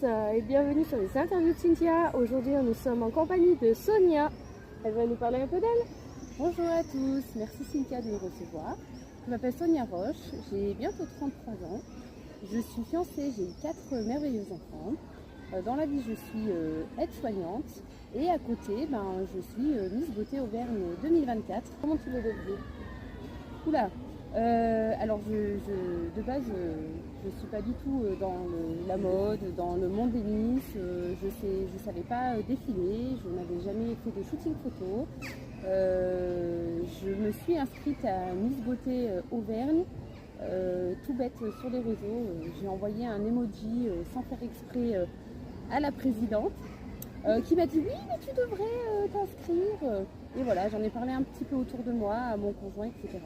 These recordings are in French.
et bienvenue sur les interviews de Cynthia. Aujourd'hui nous sommes en compagnie de Sonia. Elle va nous parler un peu d'elle. Bonjour à tous, merci Cynthia de me recevoir. Je m'appelle Sonia Roche, j'ai bientôt 33 ans. Je suis fiancée, j'ai eu 4 merveilleux enfants. Dans la vie je suis aide-soignante et à côté je suis Miss Beauté Auvergne 2024. Comment tu l'as devenue? Oula, alors de base je ne suis pas du tout dans la mode, dans le monde des Miss. Je savais pas défiler, je n'avais jamais fait de shooting photo. Je me suis inscrite à Miss Beauté Auvergne, tout bête sur les réseaux. J'ai envoyé un emoji sans faire exprès à la présidente qui m'a dit oui mais tu devrais t'inscrire. Et voilà, j'en ai parlé un petit peu autour de moi, à mon conjoint, etc.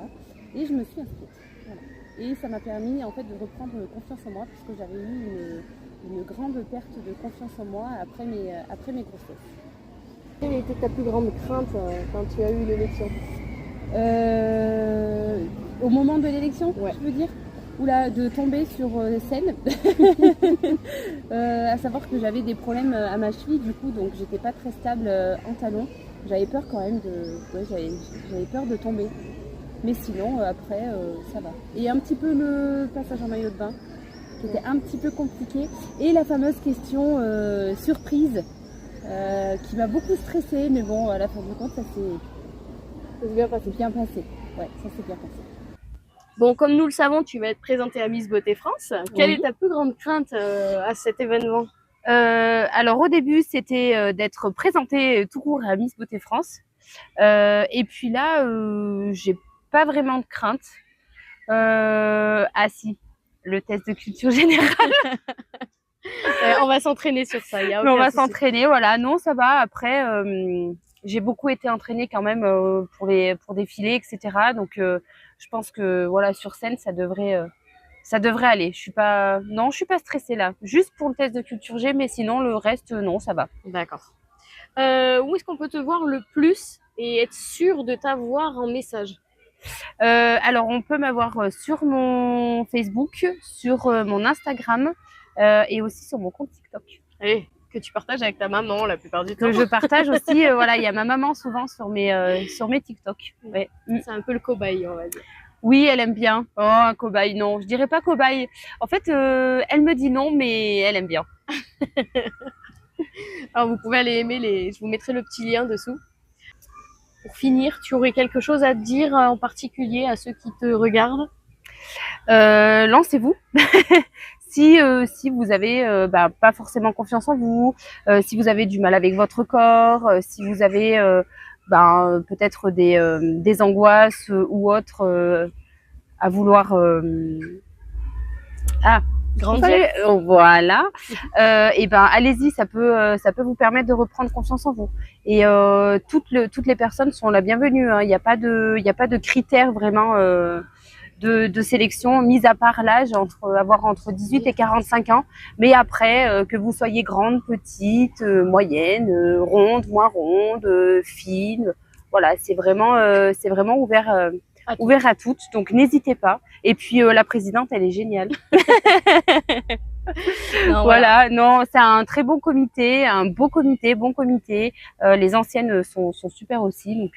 Et je me suis inscrite. Voilà. Et ça m'a permis en fait de reprendre confiance en moi puisque j'avais eu une grande perte de confiance en moi après mes grossesses. Quelle était ta plus grande crainte quand tu as eu l'élection? Au moment de l'élection, ouais. Je veux dire Oula, de tomber sur scène. À savoir que j'avais des problèmes à ma cheville du coup, donc j'étais pas très stable en talons. J'avais peur quand même j'avais peur de tomber. Mais sinon, après, ça va. Et un petit peu le passage en maillot de bain, qui était un petit peu compliqué. Et la fameuse question surprise, qui m'a beaucoup stressée. Mais bon, à la fin du compte, ça s'est bien passé. Ouais, ça s'est bien passé. Bon, comme nous le savons, tu vas être présentée à Miss Beauté France. Quelle est ta plus grande crainte à cet événement? Alors au début, c'était d'être présentée tout court à Miss Beauté France. Et puis là, j'ai pas vraiment de crainte. Ah si, le test de culture générale. On va s'entraîner sur ça. On va s'entraîner, voilà. Non, ça va. Après, j'ai beaucoup été entraînée quand même pour défiler, etc. Donc, je pense que voilà, sur scène, ça devrait aller. Je suis pas stressée là. Juste pour le test de culture G, mais sinon le reste, non, ça va. D'accord. Où est-ce qu'on peut te voir le plus et être sûr de t'avoir en message? Alors, on peut m'avoir sur mon Facebook, sur mon Instagram et aussi sur mon compte TikTok. Et que tu partages avec ta maman la plupart du temps. Que je partage aussi, voilà, il y a ma maman souvent sur mes TikTok. Ouais. C'est un peu le cobaye, on va dire. Oui, elle aime bien. Oh, un cobaye, non, je dirais pas cobaye. En fait, elle me dit non, mais elle aime bien. Alors, vous pouvez aller aimer je vous mettrai le petit lien dessous. Pour finir, tu aurais quelque chose à dire en particulier à ceux qui te regardent? Lancez-vous. Si vous avez pas forcément confiance en vous, si vous avez du mal avec votre corps, si vous avez peut-être des angoisses ou autres à vouloir grandir. Voilà. Et allez-y, ça peut vous permettre de reprendre confiance en vous. Et toutes les personnes sont la bienvenue. Hein. Il n'y a pas de critères vraiment de sélection, mis à part l'âge, avoir entre 18 et 45 ans. Mais après, que vous soyez grande, petite, moyenne, ronde, moins ronde, fine, voilà, c'est vraiment ouvert à toutes. Donc n'hésitez pas. Et puis la présidente, elle est géniale. Non, voilà, non, c'est un très bon comité, un bon comité. Les anciennes sont super aussi, donc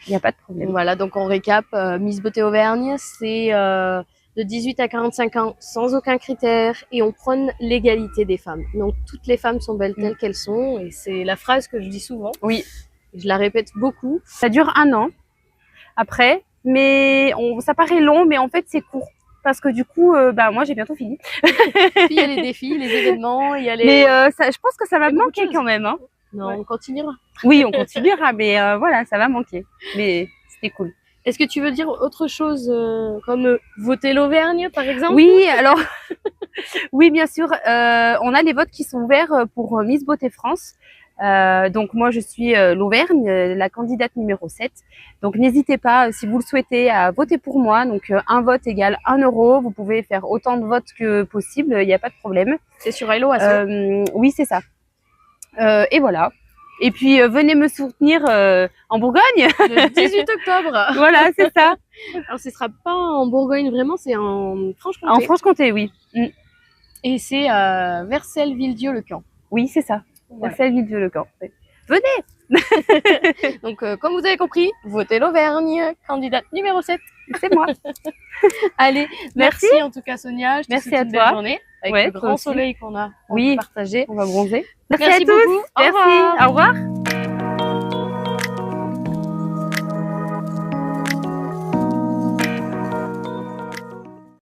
il n'y a pas de problème. Voilà, donc on récap, Miss Beauté Auvergne, c'est de 18 à 45 ans, sans aucun critère, et on prône l'égalité des femmes. Donc toutes les femmes sont belles telles qu'elles sont, et c'est la phrase que je dis souvent. Oui. Je la répète beaucoup. Ça dure 1 an, après, mais ça paraît long, mais en fait c'est court. Parce que du coup, moi j'ai bientôt fini. Puis il y a les défis, les événements, il y a les... Mais je pense que ça va me manquer quand même. Hein. Non, ouais. On continuera. Oui, on continuera, mais voilà, ça va manquer. Mais c'était cool. Est-ce que tu veux dire autre chose comme voter l'Auvergne, par exemple? Oui, alors, oui, bien sûr. On a les votes qui sont ouverts pour Miss Beauté France. Donc moi je suis l'Auvergne, la candidate numéro 7. Donc n'hésitez pas, si vous le souhaitez, à voter pour moi. Donc un vote égale 1 €. Vous pouvez faire autant de votes que possible, il n'y a pas de problème. C'est sur Hello à ça? Oui, c'est ça. Et voilà. Et puis venez me soutenir en Bourgogne. Le 18 octobre. Voilà, c'est ça. Alors ce sera pas en Bourgogne vraiment, c'est en Franche-Comté. En Franche-Comté, oui. Et c'est Vercelles-Villedieu-le-Camp. Oui, c'est ça. Voilà. Vercelles-Villedieu-le-Camp. Venez. Donc, comme vous avez compris, votez l'Auvergne, candidate numéro 7. C'est moi. Allez, Merci. merci en tout cas Sonia. Je te Merci souhaite à une toi. belle journée avec Ouais, le toi grand aussi. soleil qu'on a Oui. partagé. On va bronzer. Merci à tous. beaucoup. Au Merci. revoir. Au revoir.